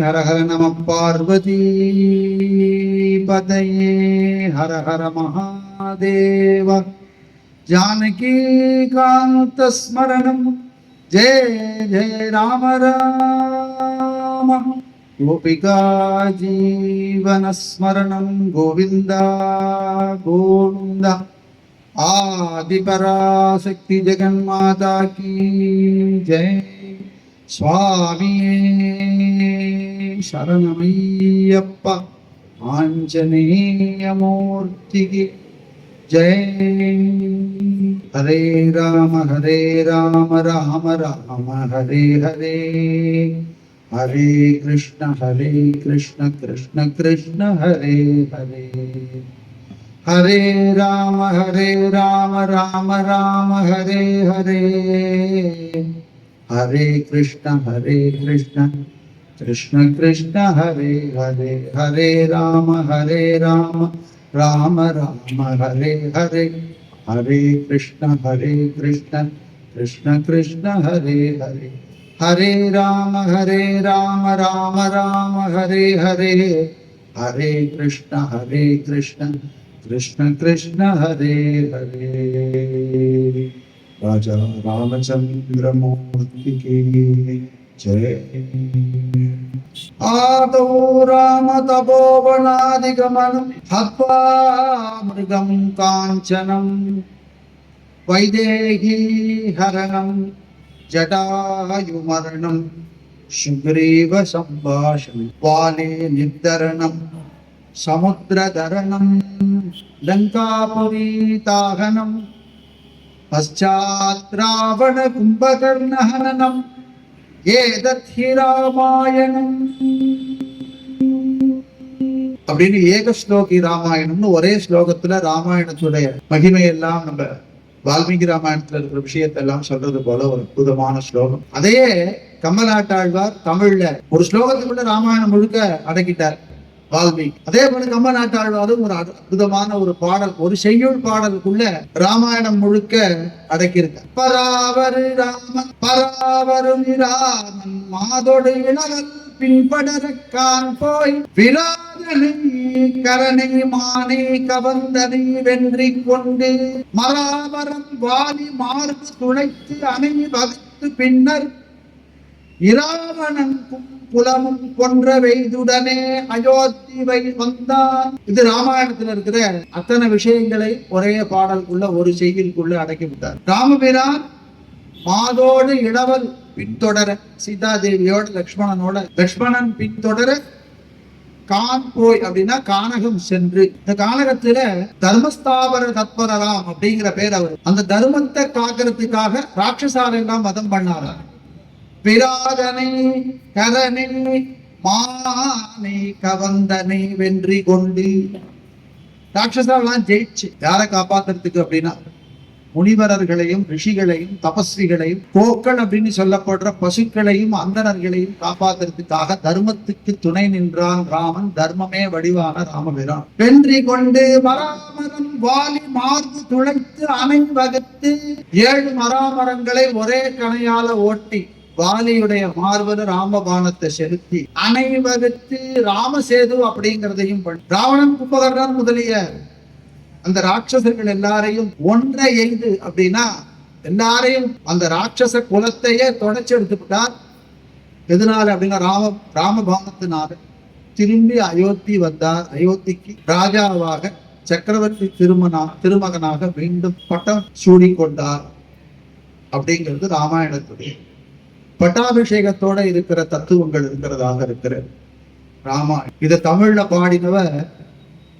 ஹர ஹர நம பார்வதி பதையே ஹர ஹர மகாதேவ. ஜானகி காந்த ஸ்மரணம் ஜெய ஜெய ராம ராம. கோபிகா ஜீவன ஸ்மரணம் கோவிந்தா கோவிந்தா. ஆதிபராசக்தி ஜெகன்மாதா கி ஜெய். சுவாமியே சரணமையப்பா. ஆஞ்சநேயமூர்த்திக்கு ஜெய். ஹரே ராம ராம ராம ஹரே ஹரே. ஹரே கிருஷ்ண கிருஷ்ண கிருஷ்ண ஹரே ஹரே. ஹரே ராம ராம ராம ஹரே ஹரே. ஹரே கிருஷ்ண கிருஷ்ண கிருஷ்ண ஹரே ஹரே. ஹரே ராம ராம ராம ஹரே ஹரே. ஹரே கிருஷ்ண கிருஷ்ண கிருஷ்ண ஹரே ஹரே. ஹரே ராம ராம ராம ஹரே ஹரே. ஹரே கிருஷ்ண கிருஷ்ண கிருஷ்ண ஹரே ஹரே. ராஜா ராமச்சந்திரமூர்த்தி கி ஜெய. ஆதோ ராம தபோவனாதிகமனம் ஹத்வா மிருகம் காஞ்சனம் வைதேகி ஹரணம் ஜடாயுமரணம் சுக்ரீவ சம்பாஷணம் வாலே நிர்தரணம் சமுத்திரதரணம் லங்காபுரி தாகனம் பశ్చాத் ராவண கும்பகர்ணஹனனம் ஏதத் ஹி ராமாயணம். அப்படின்னு ஏக ஸ்லோகி ராமாயணம்னு ஒரே ஸ்லோகத்துல ராமாயணத்துடைய மகிமையெல்லாம் நம்ம வால்மீகி ராமாயணத்துல இருக்கிற விஷயத்தெல்லாம் சொல்றது போல ஒரு அற்புதமான ஸ்லோகம். அதையே கம்பநாட்டாழ்வார் தமிழ்ல ஒரு ஸ்லோகத்துக்குள்ள ராமாயணம் முழுக்க அடக்கிட்டார் வால்மீகி. அதே போல கம்பநாட்டாழ்வாரும் ஒரு அற்புதமான ஒரு பாடல், ஒரு செய்யுள் பாடலுக்குள்ள ராமாயணம் முழுக்க அடக்கியிருக்க. பராவரு ராமன் பராவரும் ராமன் மாதொடு இளவல் பின்படரக்கான் போய் விராதனை கரணை மானை கவந்தனை வென்றி கொண்டு மராமரம் வாலி மார்பு துளைத்து அணை வகுத்து பின்னர் இராவணன் புலமும் கொன்ற வெய்துடனே அயோத்தி வந்தான். இது ராமாயணத்துல இருக்கிற அத்தனை விஷயங்களை ஒரே பாடலுக்குள்ள ஒரு செய்திக்குள்ள அடக்கிவிட்டார். ராமபிரான் மாதோடு இளவல் பின்தொடர சீதாதேவியோட லக்ஷ்மணன் பின்தொடர கான் போய் அப்படின்னா கானகம் சென்று. இந்த கானகத்துல தர்மஸ்தாபர தத்பரராம் அப்படிங்கிற பேர் அவர். அந்த தர்மத்தை காக்கிறதுக்காக ராட்சசாலெல்லாம் வதம் பண்ணாரா. பிராதனை கதனை மானை கவந்தனை வென்றி கொண்டு ராட்சசாலாம் ஜெயிச்சு யாரை காப்பாத்துறதுக்கு அப்படின்னா முனிவரர்களையும் ரிஷிகளையும் தபஸ்விகளையும் கோக்கள் அப்படின்னு சொல்லப்படுற பசுக்களையும் அந்தணர்களையும் காப்பாத்துறதுக்காக தர்மத்துக்கு துணை நின்றான் ராமன். தர்மமே வடிவான ராமபிரான். வென்றி கொண்டு மராமரம் வாலி மார்பு துளைத்து அணை வகுத்து 7 மராமரங்களை ஒரே கணையால ஓட்டி வாலியுடைய மார்பல ராமபானத்தை செலுத்தி அணை வகுத்து ராமசேது அப்படிங்கிறதையும் பண்ணி ராவணன் கும்பகர்ணன் முதலிய அந்த ராட்சசர்கள் எல்லாரையும் ஒன்றை எய்து அப்படின்னா எல்லாரையும் அந்த ராட்சச குலத்தையே தொடச்சு எடுத்துவிட்டார். எதனால அப்படின்னா ராமபானத்தினால திரும்பி அயோத்தி வந்தார். அயோத்திக்கு ராஜாவாக சக்கரவர்த்தி திருமகனாக மீண்டும் பட்டம் சூடிக்கொண்டார். அப்படிங்கிறது ராமாயணத்துடைய பட்டாபிஷேகத்தோட இருக்கிற தத்துவங்கள் இருக்கிறதாக இருக்கிற ராமாயணம். இதை தமிழ்ல பாடினவர்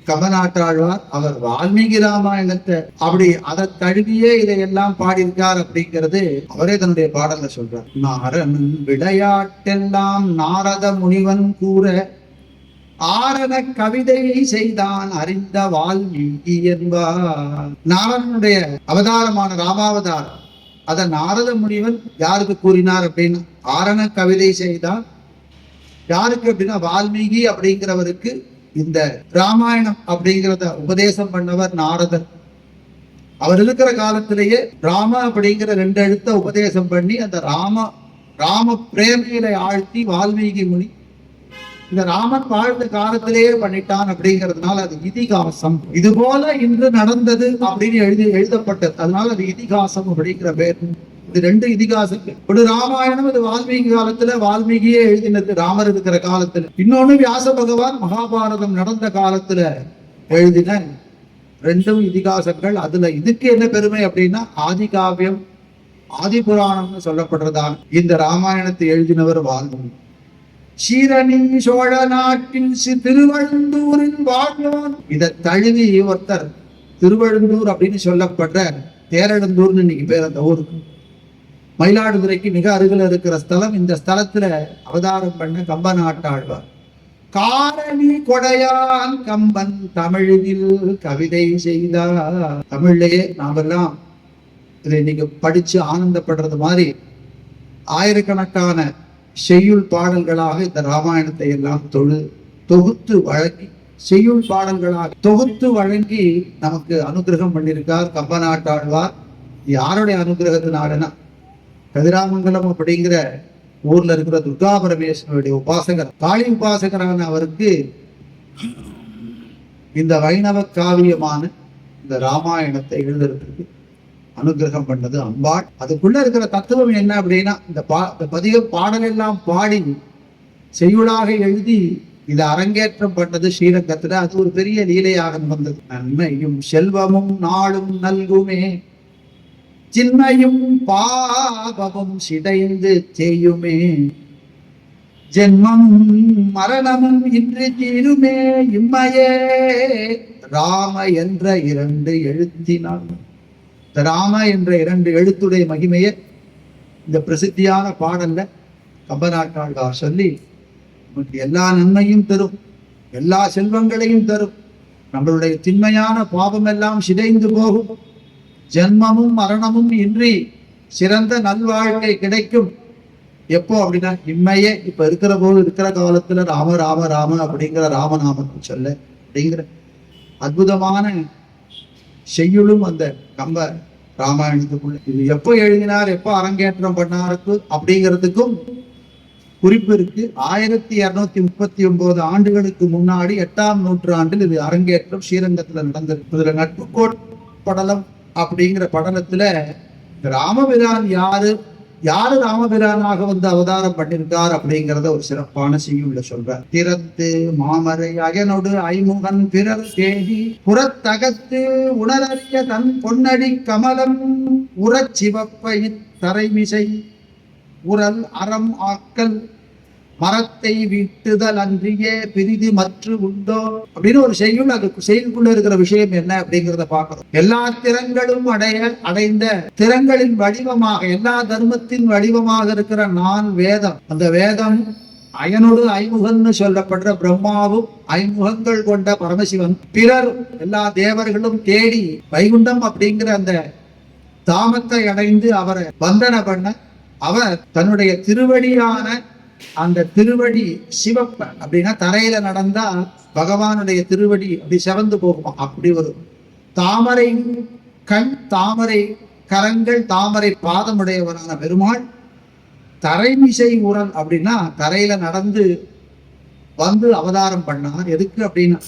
கம்பநாட்டாழ்வார். அவர் வால்மீகி ராமாயணத்தை அப்படி அதை தழுவியே இதையெல்லாம் பாடியிருக்கார் அப்படிங்கிறது அவரே தன்னுடைய பாடல்ல சொல்றார். நாரன் விளையாட்டெல்லாம் நாரத முனிவன் கூற ஆரண கவிதை செய்தான் அறிந்த வால்மீகி என்பார். நாரனுடைய அவதாரமான ராமாவதாரம் அத நாரத முனிவன் யாருக்கு கூறினார் அப்படின்னா ஆரண கவிதை செய்தான். யாருக்கு அப்படின்னா வால்மீகி அப்படிங்கிறவருக்கு இந்த ராமாயணம் அப்படிங்கிறத உபதேசம் பண்ணவர் நாரதர். அவர் இருக்கிற காலத்திலேயே ராம அப்படிங்கிற 2 எழுத்த உபதேசம் பண்ணி அந்த ராம பிரேமையில ஆழ்த்தி வால்மீகி முனி இந்த ராமன் வாழ்ந்த காலத்திலேயே பண்ணிட்டான் அப்படிங்கிறதுனால அது இதிகாசம். இது போல இன்று நடந்தது அப்படின்னு எழுதப்பட்டது, அதனால அது இதிகாசம் அப்படிங்கிற பேர். இது ரெண்டு இதிகாசங்கள். ஒரு ராமாயணம் இது வால்மீகி காலத்துல வால்மீகியே எழுதினது ராமர் இருக்கிற காலத்துல. இன்னொன்னு வியாச பகவான் மகாபாரதம் நடந்த காலத்துல எழுதின ரெண்டும் இதிகாசங்கள். அதுல இதுக்கு என்ன பெருமை அப்படின்னா ஆதி காவியம் ஆதி புராணம்னு சொல்லப்படுறதான் இந்த ராமாயணத்தை எழுதினவர் வால்மீகி. சீரணி சோழ நாட்டில் திருவழுந்தூரில் வாழ்வான். இதை தழுவி ஒருத்தர் திருவழுந்தூர் அப்படின்னு சொல்லப்படுற தேரெழுந்தூர்னு இன்னைக்கு பேர் அந்த ஊருக்கு, மயிலாடுதுறைக்கு மிக அருகில் இருக்கிற ஸ்தலம். இந்த ஸ்தலத்துல அவதாரம் பண்ண கம்ப நாட்டாழ்வார். காரணி கொடையான் கம்பன் தமிழில் கவிதை செய்தார். தமிழ்லயே நாமெல்லாம் இதை நீங்க படிச்சு ஆனந்தப்படுறது மாதிரி ஆயிரக்கணக்கான செய்யுள் பாடல்களாக இந்த ராமாயணத்தை எல்லாம் தொகுத்து வழங்கி செய்யுள் பாடல்களாக தொகுத்து வழங்கி நமக்கு அனுகிரகம் பண்ணியிருக்கார் கம்ப நாட்டாழ்வார். யாருடைய அனுகிரகத்தினாலனா கதிராமங்கலம் அப்படிங்கிற ஊர்ல இருக்கிற துர்கா பரமேஸ்வரனுடைய உபாசகர், காளி உபாசகரான அவருக்கு இந்த வைணவ காவியமான இந்த ராமாயணத்தை எழுதுறதுக்கு அனுகிரகம் பண்ணது அம்பாள். அதுக்குள்ள இருக்கிற தத்துவம் என்ன அப்படின்னா இந்த பதிக பாடல் எல்லாம் பாடி செய்யுளாக எழுதி இதை அரங்கேற்றம் பண்ணது ஸ்ரீரங்கத்துல. அது ஒரு பெரிய லீலையாக நடந்தது. நன்மையும் செல்வமும் நாளும் நல்குமே, சின்மையும் பாபமும் சிதைந்து செய்யுமே, ஜென்மமும் மரணமும் இன்று தீருமே, இம்மையே ராம என்ற 2 எழுத்தினால். ராம என்ற 2 எழுத்துடைய மகிமையை இந்த பிரசித்தியான பாடல்ல கம்பநாட்டாழ்வார் சொல்லி நமக்கு எல்லா நன்மையும் தரும், எல்லா செல்வங்களையும் தரும், நம்மளுடைய திண்மையான பாவம் எல்லாம் சிதைந்து போகும், ஜென்மமும் மரணமும் இன்றி சிறந்த நல்வாழ்க்கை கிடைக்கும். எப்போ அப்படின்னா இம்மையே, இப்ப இருக்கிற போது இருக்கிற காலத்துல ராம ராம ராம அப்படிங்கிற ராமநாமத்தை சொல்ல அப்படிங்கிற அற்புதமான செய்யுளும் அந்த கம்ப ராமாயணத்துக்குள்ள. இது எப்போ எழுதினார், எப்போ அரங்கேற்றம் பண்ணாருக்கு அப்படிங்கிறதுக்கும் குறிப்பு இருக்கு. 1239 ஆண்டுகளுக்கு முன்னாடி 8ஆம் நூற்றாண்டில் இது அரங்கேற்றம் ஸ்ரீரங்கத்துல நடந்திருக்கு. இதுல நட்புக்கோட் படலம் அப்படிங்கிற படலத்துல ராமபிரான் யாரு ராமபிரானாக வந்து அவதாரம் பண்ணிருக்கார் அப்படிங்கிறத ஒரு சிறப்பான செய்யுள்ள சொல்றார். திறத்து மாமரை அயனொடு ஐமுகன் பிறர் தேடி புறத்தகத்து உணரறிய தன் பொன்னடி கமலம் உறச்சிவப்பை தரைமிசை உரல் அறம் ஆக்கல் மரத்தை வீட்டுதல் அன்றியே பிரிதி மற்ற உண்டோ அப்படின்னு ஒரு செய்யுள். அது செய்யுளுக்குள்ள இருக்கிற விஷயம் என்ன அப்படிங்கிறத பார்க்கணும். எல்லா திறங்களும் அடைந்த திறங்களின் வடிவமாக, எல்லா தர்மத்தின் வடிவமாக இருக்கிற நான் வேதம். அந்த வேதம் அயனோடு ஐமுகன்னு சொல்லப்படுற பிரம்மாவும், ஐமுகங்கள் கொண்ட பரமசிவன், பிறர் எல்லா தேவர்களும் தேடி வைகுண்டம் அப்படிங்கிற அந்த தாமத்தை அடைந்து அவரை வந்தனை பண்ண, அவர் தன்னுடைய திருவடியான அந்த திருவடி சிவப்ப அப்படின்னா தரையில நடந்தா பகவானுடைய திருவடி அப்படி செவந்து போகுமா, அப்படி ஒரு தாமரை கண், தாமரை கரங்கள், தாமரை பாதமுடையவரான பெருமாள் தரைமிசை உரல் அப்படின்னா தரையில நடந்து வந்து அவதாரம் பண்ணார். எதுக்கு அப்படின்னா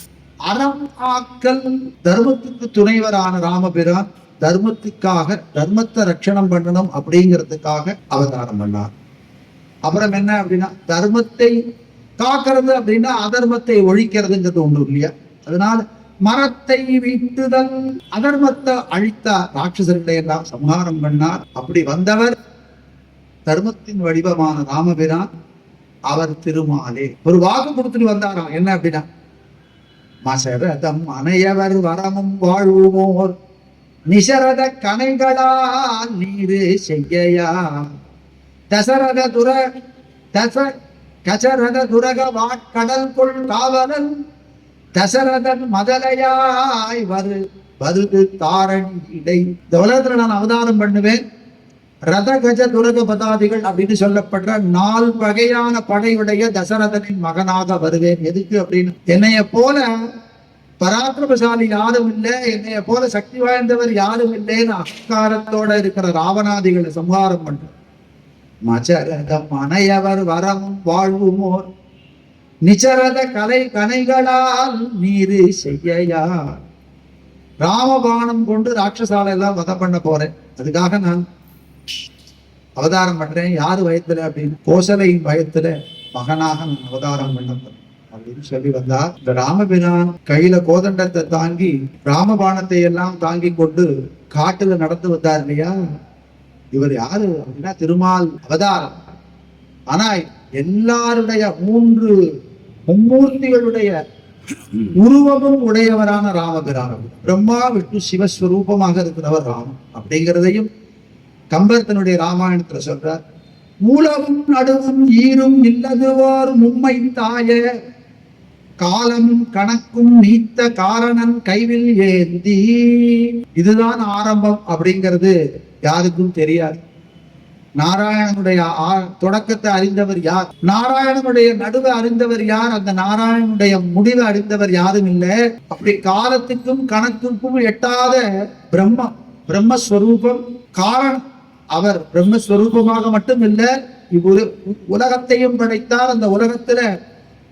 அறம் ஆக்கல், தர்மத்துக்கு துணைவரான ராமபிரான் தர்மத்துக்காக, தர்மத்தை ரட்சணம் பண்ணணும் அப்படிங்கிறதுக்காக அவதாரம் பண்ணார். அப்புறம் என்ன அப்படின்னா தர்மத்தை காக்கிறது அப்படின்னா அதர்மத்தை ஒழிக்கிறதுங்கிறது ஒண்ணு இல்லையா. அதனால மரத்தை வீட்டுதல், அதர்மத்தை அழித்தார், ராட்சசர்களை எல்லாம் சம்ஹாரம் பண்ணார். அப்படி வந்தவர் தர்மத்தின் வடிவமான ராமபிரான். அவர் திருமாலே ஒரு வாக்கு கொடுத்துட்டு வந்தாராம். என்ன அப்படின்னா மசரதம் அனையவர் வரமும் வாழ்வோர் நிசரத கனைகளால் நீரு செய்யா கசரத துரக வாட்கடல் கொள் காவலன் தசரதன் மதலையாய் வருது தாரணி இடை. இந்த உலகத்துல நான் அவதாரம் பண்ணுவேன், ரத கஜ துரக பதாதிகள் அப்படின்னு சொல்லப்படுற 4 வகையான படையுடைய தசரதனின் மகனாக வருவேன். எதுக்கு அப்படின்னு என்னைய போல பராக்கிரமசாலி யாரும் இல்லை, என்னைய போல சக்தி வாய்ந்தவர் யாரும் இல்லைன்னு அகங்காரத்தோட இருக்கிற ராவணாதிகளை சம்ஹாரம் பண்ற மச்சரதம் அனையவர் வரமும் வாழ்வுமோர் நிச்சரத கலை கனைகளால் நீரு செய்யா. ராமபானம் கொண்டு ராட்சசாலை எல்லாம் வதம் பண்ண போறேன், அதுக்காக நான் அவதாரம் பண்றேன். யாரு வயத்துல அப்படின்னு, கோசலையின் வயத்துல மகனாக நான் அவதாரம் பண்ண போறேன் அப்படின்னு சொல்லி வந்தா, இந்த ராமபிரான் கையில கோதண்டத்தை தாங்கி ராமபானத்தை எல்லாம் தாங்கி கொண்டு காட்டுல நடந்து வந்தார் இல்லையா. இவர் யாரு அப்படின்னா திருமால் அவதாரம். ஆனா எல்லாருடைய மும்மூர்த்திகளுடைய உருவமும் உடையவரான ராமபிரான், பிரம்மா விஷ்ணு சிவஸ்வரூபமாக இருக்கிறவர் ராமன் அப்படிங்கிறதையும் கம்பர் தன்னுடைய ராமாயணத்துல சொல்றார். மூலவும் நடுவும் ஈரும் இல்லதுவார் மும்மை தாய, காலமும் கணக்கும் நீத்த காரணன் கைவில் ஏந்தி. இதுதான் ஆரம்பம் அப்படிங்கிறது யாருக்கும் தெரியாது. நாராயணனுடைய தொடக்கத்தை அறிந்தவர் யார், நாராயணனுடைய நடுவை அறிந்தவர் யார், அந்த நாராயணனுடைய முடிவை அறிந்தவர் யாரும் இல்லை. அப்படி காலத்துக்கும் கணக்குக்கும் எட்டாத பிரம்மஸ்வரூபம் காரணம். அவர் பிரம்மஸ்வரூபமாக மட்டும் இல்லை, உலகத்தையும் படைத்தார். அந்த உலகத்துல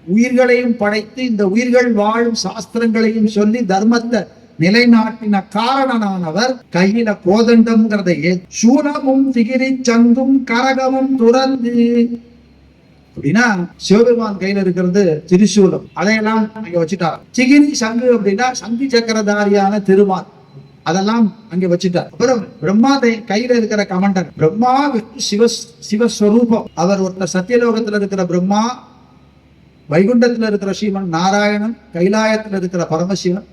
உயிர்களையும் படைத்து இந்த உயிர்கள் வாழும் சாஸ்திரங்களையும் சொல்லி தர்மத்தை நிலைநாட்டின காரணனானவர் கையில கோதண்டம்ங்கிறதையே சூலமும் திகிரி சங்கும் கரகமும் துறந்து. அப்படின்னா சிவபெருமான் கையில இருக்கிறது திரிசூலம், அதையெல்லாம் அங்க வச்சுட்டார். சிகிரி சங்கு அப்படின்னா சங்கு சக்கரதாரியான திருமால், அதெல்லாம் அங்க வச்சுட்டார். அப்புறம் பிரம்மா கையில இருக்கிற கமண்டர், பிரம்மா சிவஸ்வரூபம். அவர் ஒருத்தர் சத்தியலோகத்துல இருக்கிற பிரம்மா, வைகுண்டத்துல இருக்கிற ஸ்ரீமன் நாராயணன், கைலாயத்துல இருக்கிற பரமசிவன்,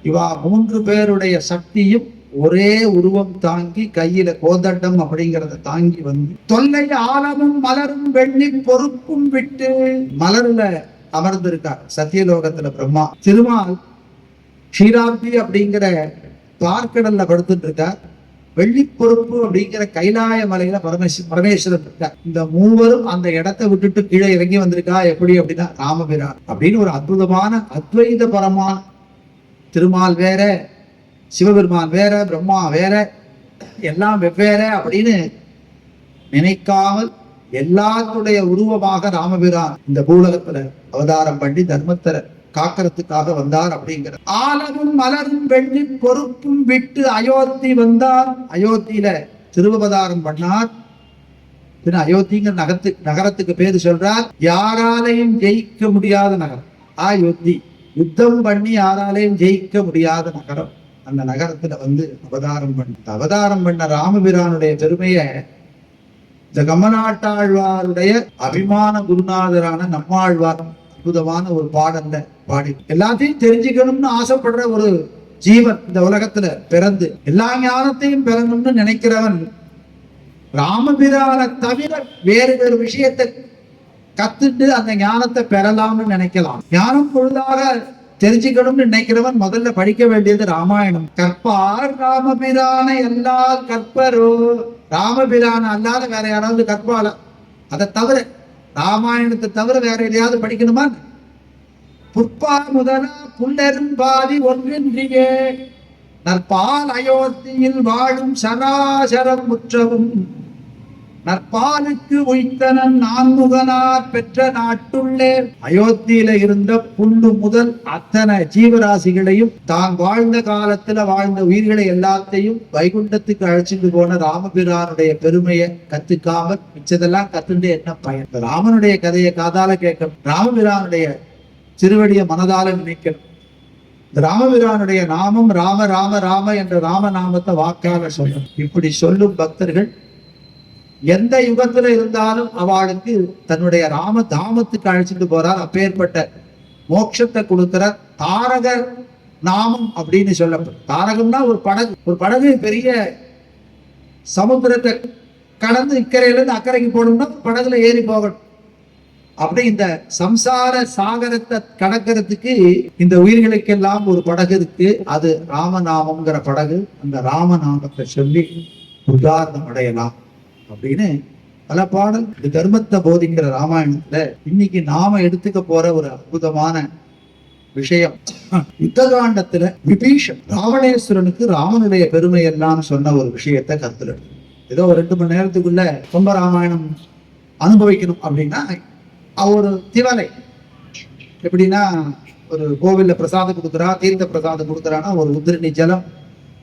இவா 3 பேருடைய சக்தியும் ஒரே உருவம் தாங்கி கையில கோதண்டம் அப்படிங்கிறத தாங்கி வந்து தொல்லை ஆலமும் மலரும் வெள்ளி பொறுப்பும் விட்டு மலர்ல அமர்ந்திருக்கார் சத்தியலோகத்துல பிரம்மா. திருமால் க்ஷீராப்தி அப்படிங்கிற பார்க்கடல்ல படுத்துட்டு இருக்கார். வெள்ளி பொறுப்பு அப்படிங்கிற கைலாய மலையில பரமேஸ்வரன் இருக்கார். இந்த மூவரும் அந்த இடத்தை விட்டுட்டு கீழே இறங்கி வந்திருக்கா. எப்படி அப்படின்னா ராமபிரான் அப்படின்னு ஒரு அற்புதமான அத்வைத பரமான திருமால் வேற, சிவபெருமான் வேற, பிரம்மா வேற, எல்லாம் வெவ்வேற அப்படின்னு நினைக்காமல் எல்லாத்துடைய உருவமாக ராமபிரான் இந்த பூலகத்துல அவதாரம் பண்ணி தர்மத்தை காக்கிறதுக்காக வந்தார் அப்படிங்கிற. ஆலமும் மலரும் வெள்ளி பொறுப்பும் விட்டு அயோத்தி வந்தார். அயோத்தியில திருவவதாரம் பண்ணார். அயோத்திங்கிற நகரத்துக்கு பேரு சொல்றார், யாராலையும் ஜெயிக்க முடியாத நகரம் அயோத்தி. யுத்தம் பண்ணி யாராலையும் ஜெயிக்க முடியாத நகரம். அந்த நகரத்துல வந்து அவதாரம் பண்ண ராமபிரானுடைய பெருமைய இந்த கம்மநாட்டாழ்வாருடைய அபிமான குருநாதரான நம்மாழ்வார் அற்புதமான ஒரு பாடல்ல பாடி எல்லாத்தையும் தெரிஞ்சுக்கணும்னு ஆசைப்படுற ஒரு ஜீவன் இந்த உலகத்துல பிறந்து எல்லா ஞானத்தையும் பெறணும்னு நினைக்கிறவன் ராமபிரானை தவிர வேறு விஷயத்தை கத்துட்டு அந்த ஞானத்தை பெறலாம்னு நினைக்கலாம். ஞானம் பொழுதாக தெரிஞ்சுக்கணும்னு நினைக்கிறவன் முதல்ல படிக்க வேண்டியது ராமாயணம். கற்பார் ராமபிரானை எல்லால் கற்பரோ. ராமபிரான அல்லாத வேற யாராவது கற்பால, அதை தவிர ராமாயணத்தை தவிர வேற எதையாவது படிக்கணுமா? புற்பா முதலா புல்லரும் பாதி ஒன்றின்றியே நற்பால் அயோத்தியில் வாழும் சராசரம் முற்றவும் நற்பாலுக்கு உய்த்தனன் நான்முகனார் பெற்ற நாட்டுள்ளே. அயோத்தியில இருந்த புல்லு முதல் அத்தனை ஜீவராசிகளையும் தான் வாழ்ந்த காலத்துல வாழ்ந்த உயிர்களை எல்லாத்தையும் வைகுண்டத்துக்கு அழைச்சிட்டு போன ராமபிரானுடைய பெருமையை கத்துக்காமல் மிச்சதெல்லாம் கத்துட்டு என்ன பயன்? ராமனுடைய கதையை காதால கேட்கணும், ராமபிரானுடைய திருவடிய மனதால நினைக்கணும். இந்த ராமபிரானுடைய நாமம் ராம ராம ராம என்ற ராமநாமத்தை வாக்காக சொல்லணும். இப்படி சொல்லும் பக்தர்கள் எந்த யுகத்துல இருந்தாலும் அவளுக்கு தன்னுடைய ராம தாமத்துக்கு அழைச்சிட்டு போறார். அப்பேற்பட்ட மோட்சத்தை கொடுக்கிற தாரக நாமம் அப்படின்னு சொல்லப்படும். தாரகம்னா ஒரு படகு பெரிய சமுத்திரத்தை கடந்து இக்கரையில இருந்து அக்கறைக்கு போகணும்னா படகுல ஏறி போகணும். அப்படி இந்த சம்சார சாகரத்தை கடக்கிறதுக்கு இந்த உயிர்களுக்கெல்லாம் ஒரு படகு இருக்கு, அது ராமநாமம்ங்கிற படகு. அந்த ராமநாமத்தை சொல்லி உதாரணம் அடையலாம் அப்படின்னு பல பாடல் இது தர்மத்தை போதிக்கிற ராமாயணத்துல இன்னைக்கு நாம எடுத்துக்க போற ஒரு அற்புதமான விஷயம். யுத்தகாண்டத்துல விபீஷன் ராவணேஸ்வரனுக்கு ராமனுடைய பெருமை எல்லாம் சொன்ன ஒரு விஷயத்தை கருத்துல ஏதோ ஒரு 2 மணி நேரத்துக்குள்ள ரொம்ப ராமாயணம் அனுபவிக்கணும் அப்படின்னா ஒரு திவலை எப்படின்னா ஒரு கோவில்ல பிரசாதம் கொடுக்குறா, தீர்த்த பிரசாதம் கொடுக்குறான்னா ஒரு உதிரணி ஜலம்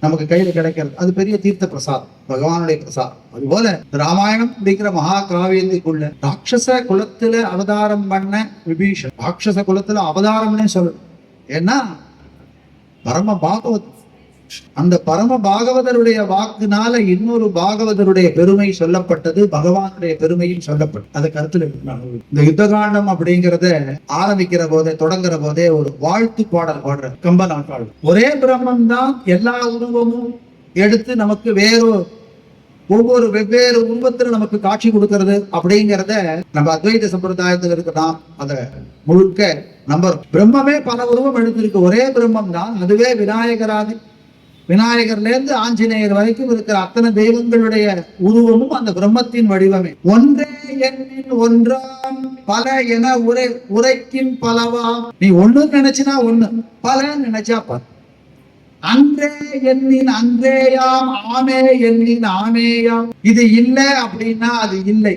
நமக்கு கையில கிடைக்கிறது, அது பெரிய தீர்த்த பிரசாதம், பகவானுடைய பிரசாதம். அதுபோல ராமாயணம் அப்படிங்கிற மகா காவியத்துக்குள்ள ராட்சச குலத்துல அவதாரம் பண்ண விபீஷன், ராட்சச குலத்துல அவதாரம்னே சொல்லணும். ஏன்னா பரம பாகவத், அந்த பரம பாகவதருடைய வாக்குனால இன்னொரு பாகவதருடைய பெருமை சொல்லப்பட்டது, பகவானுடைய பெருமையும் சொல்லப்பட்டது. அதை கருத்துல இந்த யுத்த காண்டம் அப்படிங்கிறத ஆரம்பிக்கிற போதே, தொடங்குற போதே ஒரு வாழ்த்து பாடல் பாடுற கம்ப நாட்டாள். ஒரே பிரம்மன் தான் எல்லா உருவமும் எடுத்து நமக்கு ஒவ்வொரு வெவ்வேறு உருவத்துல நமக்கு காட்சி கொடுக்கறது அப்படிங்கிறத நம்ம அத்வைத சம்பிரதாயத்தில் இருக்கலாம். அதை முழுக்க நம்பர் பிரம்மமே பல உருவம் எடுத்திருக்கு, ஒரே பிரம்மம் தான். அதுவே விநாயகர்ல இருந்து ஆஞ்சநேயர் வரைக்கும் இருக்கிற அத்தனை தெய்வங்களுடைய உருவமும் அந்த பிரம்மத்தின் வடிவமே. ஒன்றே எண்ணின் ஒன்றாம் பல என உரைக்கின் பலவாம். நீ ஒண்ணு நினைச்சுனா ஒண்ணு, பல நினைச்சா பல. அன்றே எண்ணின் அன்றேயாம், ஆமே எண்ணின் ஆமேயாம். இது இல்லை அப்படின்னா அது இல்லை,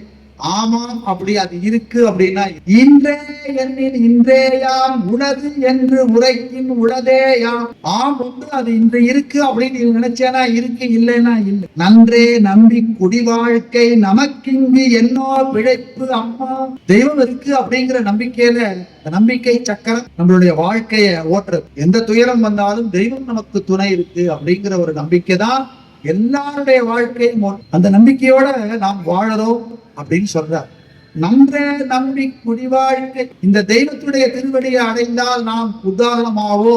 ஆமாம் அப்படி அது இருக்கு அப்படின்னா இன்றே எண்ணின் இன்றேயாம், உளது என்று உரைக்கின் உளதேயாம். ஆம் ஒன்று, அது இன்று இருக்கு அப்படின்னு நினைச்சேனா இருக்கு, இல்லைன்னா இல்லை. நன்றே நம்பி குடி வாழ்க்கை நமக்கிங்கு என்னோ பிழைப்பு அம்மா. தெய்வம் இருக்கு அப்படிங்கிற நம்பிக்கையில, நம்பிக்கை சக்கரம் நம்மளுடைய வாழ்க்கைய ஓட்டுறது. எந்த துயரம் வந்தாலும் தெய்வம் நமக்கு துணை இருக்கு அப்படிங்கிற ஒரு நம்பிக்கை தான் எல்லாருடைய வாழ்க்கையும். அந்த நம்பிக்கையோட நாம் வாழறோம் அப்படின்னு சொல்றார். நன்றே நம்பி குடி வாழ்க்கை, இந்த தெய்வத்துடைய திருவடியை அடைந்தால் நாம் உதாரணமாவோ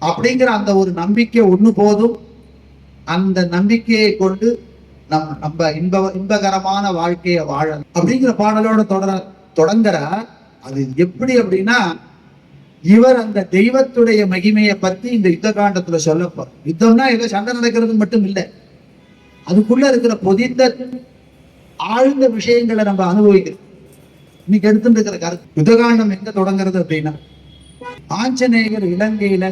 அப்படிங்கிற அந்த ஒரு நம்பிக்கை ஒண்ணு போதும். அந்த நம்பிக்கையை கொண்டு நம்ம இன்பகரமான வாழ்க்கையை வாழ அப்படிங்கிற பாடலோட தொடங்குற. அது எப்படி அப்படின்னா, இவர் அந்த தெய்வத்துடைய மகிமையை பத்தி இந்த யுத்த காண்டத்துல சொல்லப்போ, யுத்தம்னா ஏதோ சண்டை நடக்கிறது மட்டும் இல்லை, அதுக்குள்ள இருக்கிற பொதிந்த ஆழ்ந்த விஷயங்களை நம்ம அனுபவிக்கிறோம். இன்னைக்கு எடுத்துட்டு இருக்கிற கருத்து, யுத்த காண்டம் எங்க தொடங்குறது அப்படின்னா, ஆஞ்சநேயர் இலங்கையில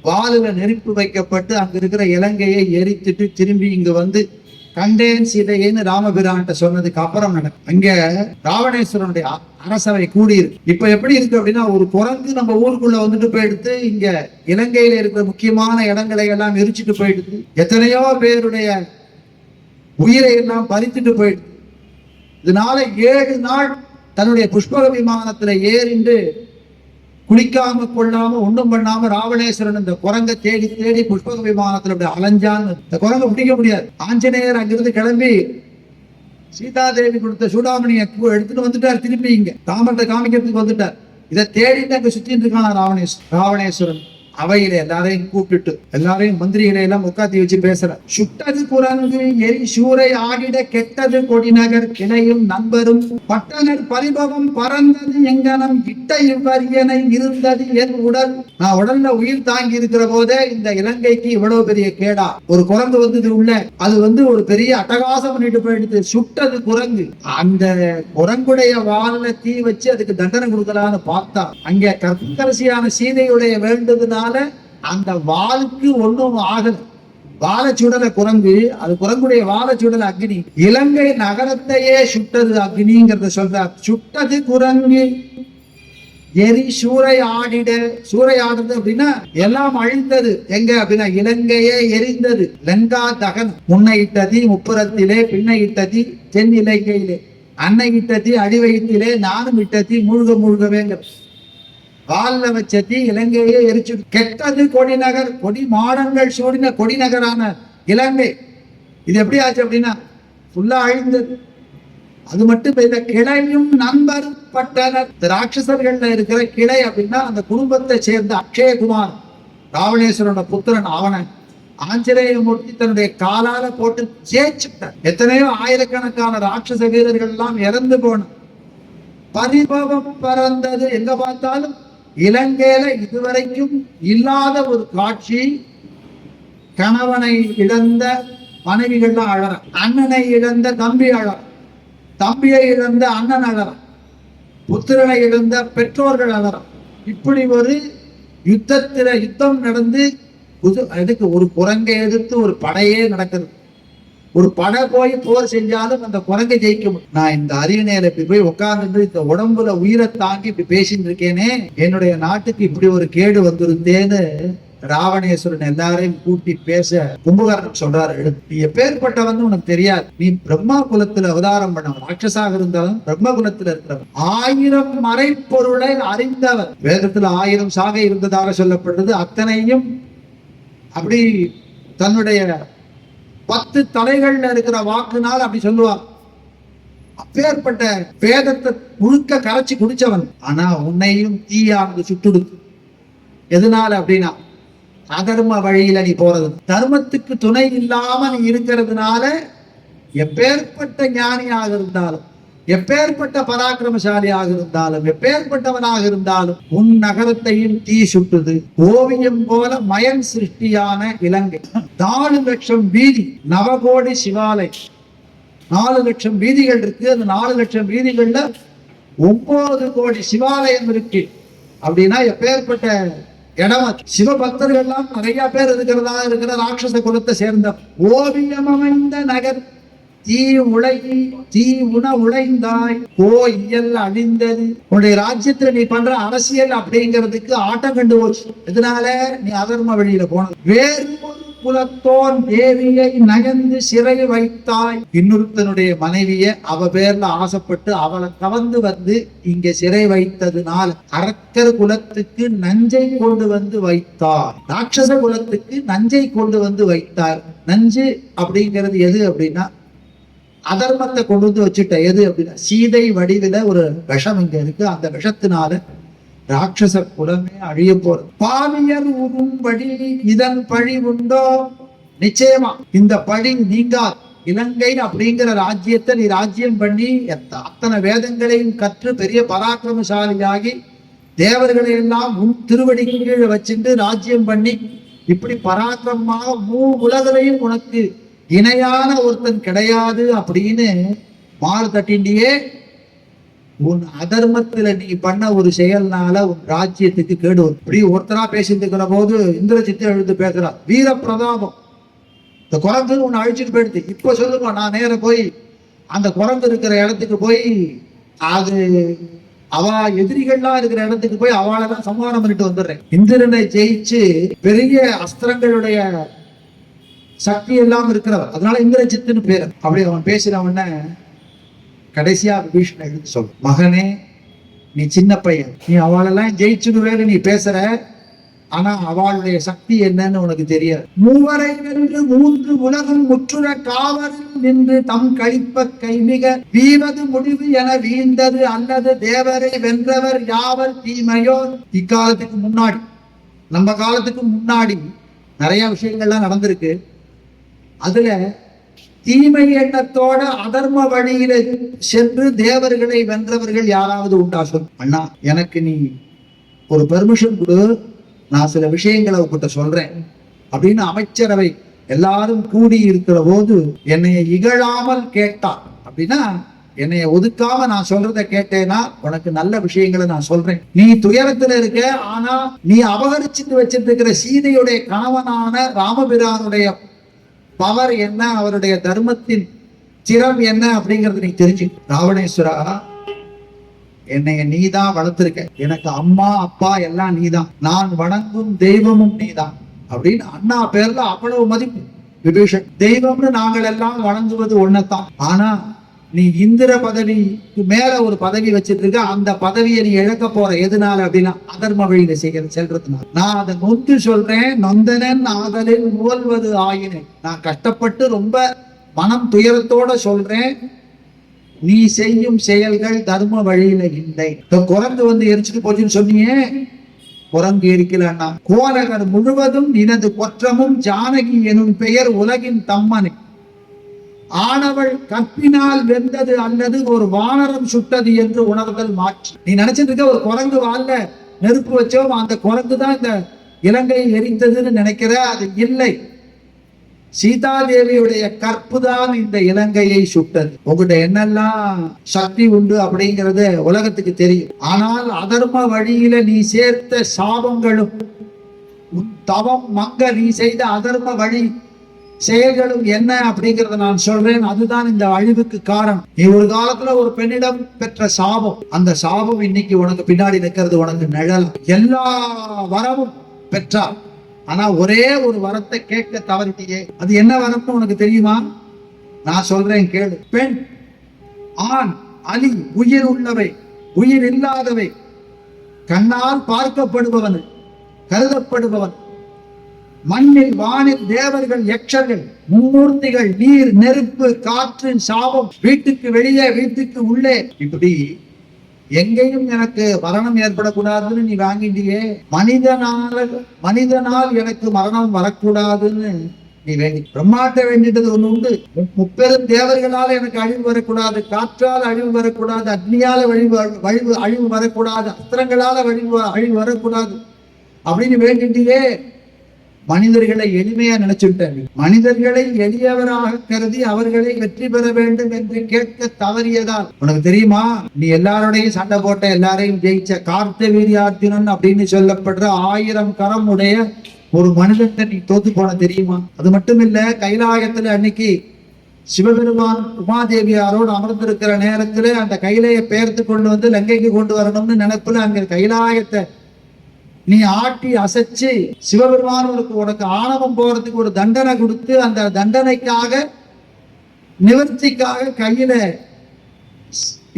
வாளுல நெருப்பு வைக்கப்பட்டு அங்க இருக்கிற இலங்கையை எரித்துட்டு திரும்பி இங்க வந்து கண்டேன் சீதையேன்னு ராமபிரான்ட்ட சொன்னதுக்கு அப்புறம் நடக்கும். அங்க ராவணேஸ்வரனுடைய அரசவை கூடியிருக்கு. இப்ப எப்படி இருக்கு அப்படின்னா, ஒரு குரங்கு நம்ம ஊருக்குள்ள வந்துட்டு போயிடுத்து, இங்க இலங்கையில இருக்கிற முக்கியமான இடங்களை எல்லாம் எரிச்சுட்டு போயிடுது, எத்தனையோ பேருடைய உயிரை எல்லாம் பறித்துட்டு போயிடுது. இதனால 7 நாள் தன்னுடைய புஷ்பக விமானத்துல ஏறிண்டு குளிக்காம கொள்ளாம ஒண்ணும் பண்ணாம ராவணேஸ்வரன் இந்த குரங்கை தேடி தேடி புஷ்பக விமானத்துல அப்படி அலைஞ்சான்னு. இந்த குரங்கை பிடிக்க முடியாது. ஆஞ்சநேயர் அங்கிருந்து கிளம்பி சீதாதேவி கொடுத்த சூடாமணியை எடுத்துட்டு வந்துட்டார். திருப்பி இங்க ராமர்கிட்ட காமிக்கிறதுக்கு வந்துட்டார். இதை தேடிட்டு அங்க சுத்திட்டு இருக்கான ராவணேஸ்வரன். அவையில எல்லாரையும் கூப்பிட்டு எல்லாரையும் மந்திரிகளை எல்லாம் உட்காத்தி வச்சு பேசுற. சுட்டது குரங்கு எரி சூறை ஆகிட கெட்டது கொடிநகர் கிளையும் நண்பரும் பட்டனர் பரிபவம் பறந்தது எங்கனம் இட்ட இவ்வரியனை இருந்தது என் உடல். நான் உடல்ல உயிர் தாங்கி இருக்கிற போதே இந்த இலங்கைக்கு இவ்வளவு பெரிய கேடா. ஒரு குரங்கு வந்தது உள்ள, அது ஒரு பெரிய அட்டகாசம் பண்ணிட்டு போயிடுது. சுட்டது குரங்கு. அந்த குரங்குடைய வால்ல தீ வச்சு அதுக்கு தண்டனை கொடுக்கலான்னு பார்த்தா, அங்க கற்பரசியான சீதையுடைய வேண்டுதுனா அந்த வாளுக்கு ஒண்ணும் ஆகல. வாழச்சுடல குரங்கு, அது குரங்குடைய வாழச்சுடல அக்னி. இலங்கை நகரத்தையே சுட்டது அக்னிங்கிறத சொல்றார். சுட்டது குரங்கு எரி சூறை ஆடிட. சூறை ஆடுறது அப்படின்னா எல்லாம் அழிந்தது. எங்க அப்படின்னா இலங்கையே எரிந்தது. லங்கா தகன். முன்னை இட்டதி முப்புறத்திலே, பின்னை இட்டதி தென் இலங்கையிலே, அன்னை இட்டதி அடிவயிற்றிலே, நானும் இட்டதி மூழ்கவேங்க. வால்ல வச்சதி இலங்கையே எரிச்சு. கெட்டது கொடிநகர். கொடி மாடங்கள் சூடின கொடிநகரான இலங்கை இது எப்படி ஆச்சு அப்படின்னா ஃபுல்லா அழிந்தது. அது மட்டும் இல்ல, கிளையும் நண்பரும் பட்டனர். ராட்சசர்கள்ல இருக்கிற கிளை அப்படின்னா அந்த குடும்பத்தை சேர்ந்த அக்ஷயகுமார், ராவணேஸ்வரனோட புத்திரன். அவனை ஆஞ்சநேயமூர்த்தி தன்னுடைய காலால போட்டு ஜெயிச்சுட்டார். எத்தனையோ ஆயிரக்கணக்கான ராட்சச வீரர்கள் எல்லாம் இறந்து போன. பரிபவம் பறந்தது. எங்க பார்த்தாலும் இலங்கையில இதுவரைக்கும் இல்லாத ஒரு காட்சி. கணவனை இழந்த மனைவிகள்லாம் அழற, அண்ணனை இழந்த தம்பி அழற, தம்பியை இழந்த அண்ணன் அழற, புத்திரனை இழந்த பெற்றோர்கள் அழற. இப்படி ஒரு யுத்தம் நடந்து அதுக்கு ஒரு குரங்கை எதிர்த்து ஒரு படையே நடக்கிறது. ஒரு படை போய் போர் செஞ்சாலும் அந்த குரங்கை ஜெயிக்க முடியும். நான் இந்த அரியணையில இப்படி போய் உட்கார்ந்து இந்த உடம்புல உயிரை தாங்கி இப்படி பேசிட்டு இருக்கேனே, என்னுடைய நாட்டுக்கு இப்படி ஒரு கேடு வந்திருந்தேன்னு ராவணேஸ்வரன் எல்லாரையும் கூட்டி பேச கும்பகர்ணன் சொல்றாரு, நீ எப்பேற்பட்டவன் உனக்கு தெரியாது, நீ பிரம்மா குலத்துல அவதாரம் பண்ணவன், ராட்சசாக இருந்தாலும் பிரம்ம குலத்துல இருக்கிறவன், 1000 மறைப்பொருளை அறிந்தவர். வேதத்துல 1000 சாகை இருந்ததாக சொல்லப்படுறது. அத்தனையும் அப்படி தன்னுடைய 10 தலைகள்ல இருக்கிற வாக்குனால் அப்படி சொல்லுவார். அப்பேற்பட்ட வேதத்தை முழுக்க கரைச்சி குடிச்சவன். ஆனா உன்னையும் தீயானது சுட்டுடுது. எதனால அப்படின்னா, அதர்ம வழியில நீ போறது, தர்மத்துக்கு துணை இல்லாம நீ இருக்கிறதுனால எப்பேற்பட்ட ஞானியாக இருந்தாலும், எப்பேற்பட்ட பராக்கிரமசாலியாக இருந்தாலும், எப்பேற்பட்டவனாக இருந்தாலும் உன் நகரத்தையும் தீ சுட்டுது. ஓவியம் போல மயன் சிருஷ்டியான இலங்கை, 4 லட்சம் வீதி, நவகோடி சிவாலயம், 4 லட்சம் வீதிகள் இருக்கு. அந்த 4 லட்சம் வீதிகள்ல 9 கோடி சிவாலயம் இருக்கு. அப்படின்னா எப்பேற்பட்ட இடம். சிவபக்தர்கள்லாம் நிறைய பேர் இருக்கிற ராட்சச குலத்தை சேர்ந்த. ஓவியம் அமைந்த நகர் தீ உண உழைந்தாய் கோயில் அழிந்தது. உன்னுடைய ராஜ்யத்துல நீ பண்ற அரசியல் அப்படிங்கிறதுக்கு ஆட்டம் கண்டு போச்சு. இதனால நீ அதர்ம வழியில போனது. வேறு ஒரு குலத்தோன் தேவியை நகர்ந்து சிறை வைத்தாய். இன்னொருத்தனுடைய மனைவிய அவ பேர்ல ஆசைப்பட்டு அவளை கவர்ந்து வந்து இங்க சிறை வைத்ததுனால அரக்கர் குலத்துக்கு நஞ்சை கொண்டு வந்து வைத்தார். ராட்சச குலத்துக்கு நஞ்சை கொண்டு வந்து வைத்தார். நஞ்சு அப்படிங்கிறது எது அப்படின்னா, அதர்மத்தை கொண்டு வந்து வச்சுட்ட. எது அப்படின்னா, சீதை வடிவில ஒரு விஷம் இங்க இருக்கு. அந்த விஷத்தினால ராட்சச குலமே அழிய போறது. பாவியர் உரும்படி இதன் பழி உண்டோ? நிச்சயமா இந்த பழி நீங்காது. இலங்கை அப்படிங்கிற ராஜ்யத்தை நீ ராஜ்யம் பண்ணி அத்தனை வேதங்களையும் கற்று பெரிய பராக்கிரமசாலியாகி தேவர்களை எல்லாம் உன் திருவடி கீழே வச்சுட்டு ராஜ்யம் பண்ணி இப்படி பராக்கிரமமாக 3 உலகளையும் உனக்கு இணையான ஒருத்தன் கிடையாது அப்படின்னு மாறு தட்டிண்டியே. உன் அதர்மத்துல நீ பண்ண ஒரு செயல்னால உன் ராஜ்யத்துக்கு கேடு. இப்படி ஒருத்தரா பேசிட்டு இருக்கிற போது இந்திரஜித்து எழுந்து பேசுறார். வீர பிரதாபம், இந்த குரங்கு உன்னை அழிச்சுட்டு போயிடுது. இப்ப சொல்லுங்க, நான் நேர போய் அந்த குரங்கு இருக்கிற இடத்துக்கு போய் அது அவ எதிரிகள்லாம் இருக்கிற இடத்துக்கு போய் அவளெல்லாம் சமாதானம் பண்ணிட்டு வந்துடுறேன். இந்திரனை ஜெயிச்சு பெரிய அஸ்திரங்களுடைய சக்தி எல்லாம் இருக்கிறவர். அதனால இந்திரஜித்துன்னு பேரு. அப்படி அவன் பேசினவன கடைசியா விபீஷணன் எழுதி சொல், மகனே நீ சின்ன பையன், நீ அவளெல்லாம் ஜெயிச்சுடுவேன்னு நீ பேசுற. ஆனா அவளுடைய சக்தி என்னன்னு உனக்கு தெரியாது. 3 வென்று 3 உலகம் முற்றுற காவலில் நின்று தம் கழிப்ப கைமிக வீவது முடிவு என வீழ்ந்தது அல்லது தேவரை வென்றவர் யாவர் தீமையோர். இக்காலத்துக்கு முன்னாடி, நம்ம காலத்துக்கு முன்னாடி நிறைய விஷயங்கள்லாம் நடந்திருக்கு. அதுல தீமை எண்ணத்தோட அதர்ம வழியில சென்று தேவர்களை வென்றவர்கள் யாராவது உண்டா? சொல் அண்ணா, எனக்கு நீ ஒரு பெர்மிஷன் கொடு, நான் சில விஷயங்களை உங்ககிட்ட சொல்றேன் அப்படின்னு அமைச்சரவை எல்லாரும் கூடி இருக்கிற போது என்னைய இகழாமல் கேட்டா அப்படின்னா, என்னைய ஒதுக்காம நான் சொல்றத கேட்டேன்னா உனக்கு நல்ல விஷயங்களை நான் சொல்றேன். நீ துயரத்துல இருக்க, ஆனா நீ அபகரிச்சுட்டு வச்சிட்டு இருக்கிற சீதையுடைய கணவனான ராமபிரானுடைய பவர் என்ன, அவருடைய தர்மத்தின் சிரம் என்ன அப்படிங்கறது நீ தெரிஞ்சு. ராவணேஸ்வரா, என்னைய நீதான் வளர்த்திருக்க, எனக்கு அம்மா அப்பா எல்லாம் நீதான், நான் வணங்கும் தெய்வமும் நீதான் அப்படின்னு அண்ணா பேர்ல அவ்வளவு மதிப்பு. விபீஷன், தெய்வம்னு நாங்கள் எல்லாம் வணங்குவது ஒன்னதான். ஆனா நீ இந்திர பதவிக்கு மேல ஒரு பதவி வச்சிட்டு இருக்க, அந்த பதவியை நீ இழக்க போற. எதனால அப்படின்னா, அதர்ம வழியில செல்றதுனால. நான் அதை நொந்து சொல்றேன், நொந்தனன் ஆதலில் முகல்வது ஆயினேன். நான் கஷ்டப்பட்டு ரொம்ப மனம் துயரத்தோட சொல்றேன், நீ செய்யும் செயல்கள் தர்ம வழியில இல்லை. குரங்கு வந்து எரிச்சுட்டு போச்சுன்னு சொன்னியே, குரங்கு இருக்கலன்னா, கோரகர் முழுவதும் நினது கொற்றமும் ஜானகி எனும் பெயர் உலகின் தம்மனை ஆனவள் கற்பினால் வெந்தது அல்லது ஒரு வானரம் சுட்டது என்று உணர்தல் மாற்றி. நீ நினைச்சிட்டு இருக்க ஒரு குரங்கு வால்ல நெருப்பு வச்சோம், அந்த குரங்கு தான் இந்த இலங்கையை எரிந்ததுன்னு நினைக்கிற. அது இல்லை, சீதாதேவியுடைய கற்பு தான் இந்த இலங்கையை சுட்டது. உங்ககிட்ட என்னெல்லாம் சக்தி உண்டு அப்படிங்கிறது உலகத்துக்கு தெரியும். ஆனால் அதர்ம வழியில நீ சேர்த்த சாபங்களும், தவம் மங்க நீ செய்த அதர்ம வழி செயல்களும் என்ன அப்படிங்கறத நான் சொல்றேன். அதுதான் இந்த அழிவுக்கு காரணம். நீ ஒரு காலத்துல ஒரு பெண்ணிடம் பெற்ற சாபம், அந்த சாபம் இன்னைக்கு உனக்கு பின்னாடி நிற்கிறது உனக்கு நிழல். எல்லா வரமும் பெற்றார், ஆனா ஒரே ஒரு வரத்தை கேட்க தவறிட்டியே. அது என்ன வரம்னு உனக்கு தெரியுமா? நான் சொல்றேன் கேளு. பெண், ஆண், அலி, உயிர் உள்ளவை, உயிர் இல்லாதவை, கண்ணால் பார்க்கப்படுபவன், கருதப்படுபவன், மண்ணில் வானில் தேவர்கள், யக்ஷர்கள், மும்மூர்த்திகள், நீர், நெருப்பு, காற்றின் சாபம், வீட்டுக்கு வெளியே, வீட்டுக்கு உள்ளே, இப்படி எங்கேயும் எனக்கு மரணம் ஏற்படக்கூடாதுன்னு நீ வாங்கிட்டியே. மனிதனால் எனக்கு மரணம் வரக்கூடாதுன்னு நீ வேண்டி. பிரம்மாட்ட வேண்டிட்டது ஒண்ணு உண்டு. முப்பெரும் தேவர்களால் எனக்கு அழிவு வரக்கூடாது, காற்றால் அழிவு வரக்கூடாது, அக்னியால அழிவு வரக்கூடாது, அஸ்திரங்களால அழிவு வரக்கூடாது அப்படின்னு வேண்டிட்டியே. மனிதர்களை எளிமையா நினைச்சுட்டேன். மனிதர்களை எளியவராக கருதி அவர்களை வெற்றி பெற வேண்டும் என்று கேட்க தவறியதால். உனக்கு தெரியுமா, நீ எல்லாரோடையும் சண்டை போட்ட, எல்லாரையும் ஜெயிச்ச கார்த்தவீர்யார்ஜுனன் அப்படின்னு சொல்லப்படுற 1000 கரம் உடைய ஒரு மனிதன் நீ தோத்து போன தெரியுமா? அது மட்டும் இல்ல, கைலாயத்துல அன்னைக்கு சிவபெருமான் உமாதேவியாரோடு அமர்ந்திருக்கிற நேரத்துல அந்த கைலையை பெயர்த்து கொண்டு வந்து லங்கைக்கு கொண்டு வரணும்னு நினைப்புல அங்க கைலாயத்தை நீ ஆட்டி அசைச்சு சிவபெருமான் உனக்கு ஆணவம் போறதுக்கு ஒரு தண்டனை கொடுத்து, அந்த தண்டனைக்காக நிவர்த்திக்காக கையில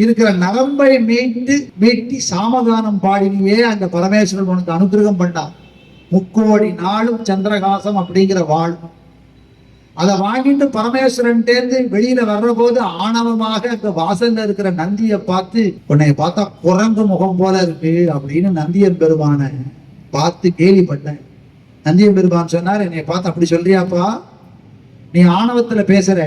இருக்கிற நரம்பை மீட்டி சாமகானம் பாடினியே. அந்த பரமேஸ்வரன் உனக்கு அனுகிரகம் பண்ணார். 3 நாளும் சந்திரகாசம் அப்படிங்கிற வாழ். அதை வாங்கிட்டு பரமேஸ்வரன் தேர்ந்து வெளியில வர்ற போது ஆணவமாக அந்த வாசல்ல இருக்கிற நந்தியை பார்த்து, உன்னை பார்த்தா குரங்கு முகம் போல இருக்கு அப்படின்னு நந்தியன் பெருமான பார்த்து கேள்விப்பட்டேன். நந்தியன் பெருமான் சொன்னார், என்னை பார்த்து அப்படி சொல்றியாப்பா, நீ ஆணவத்துல பேசுற,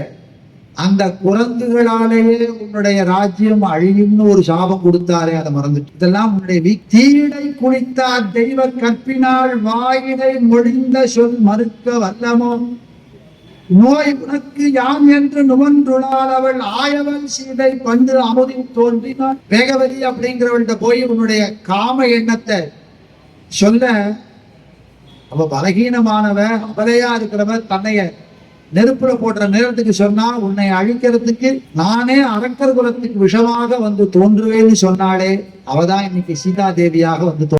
அந்த குரங்குகளாலேயே உன்னுடைய ராஜ்யம் அழியும்னு ஒரு சாபம் கொடுத்தாரே, அதை மறந்துட்டு. இதெல்லாம் உன்னுடைய தீடை குளித்தார் தெய்வ கற்பினால் வாயிடை மொழிந்த சொல் மறுக்க வல்லமோ, நோய் உனக்கு யாம் என்று நுவன்றுளால் அவள் ஆயவன் சீதை பண்டு அமுதில் தோன்றினான். வேகவதி அப்படிங்கிறவள்கிட்ட போய் உன்னுடைய காம எண்ணத்தை சொல்ல, அவ பலகீனமானவ, அபலையா இருக்கிறவ, தன்னைய நெருப்புல போடுற நேரத்துக்கு சொன்னா, உன்னை அழிக்கிறதுக்கு நானே அரக்கர் குலத்துக்கு விஷமாக வந்து தோன்றுவேன்னு சொன்னாலே, அவதான் இன்னைக்கு சீதா தேவியாக வந்து